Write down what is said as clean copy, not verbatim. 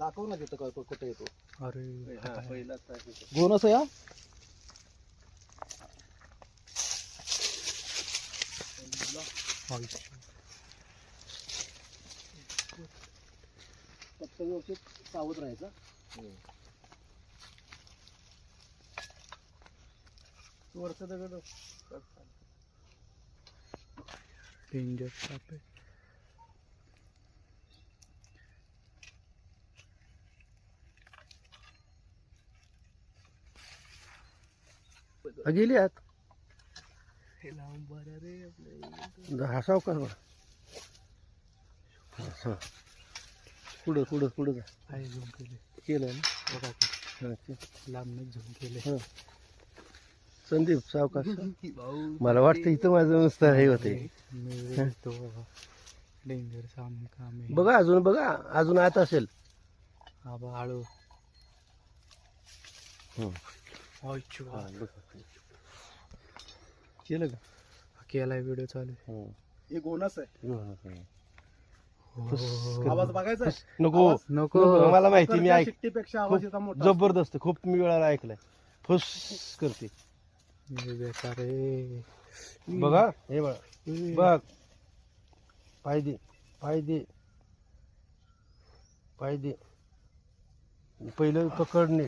दाखव ना तिथं कुठे येतो. अरे पहिलाच गोनस या फक्त व्यवस्थित सावध राहायचं. वरचं दगड डेंजर साप आहे. गेली आत. हे लांब बरं रे आपल्या हसाव का पुढं पुढं पुढं आहे झूम केले केलं ना. बघा ते लांबच झूम केले. संदीप सावकाश. मला वाटतं इथं माझं नुसतं हे होते. मी तो डेंजर साम काम आहे. बघा अजून बघा अजून आत असेल. हा बा आळू केलं का केलाय व्हिडिओ चालू आहे. हे गोनस आहे. हो. आवाज बघायचा नको नको मला माहिती मी ऐक शिट्टीपेक्षा आवाज येता मोठा. जबरदस्त खूप मी वेळा ऐकलाय. फुस करते रे बघा हे बघ बघ पाय दे पाय दे पाय दे पहिलं पकडणे.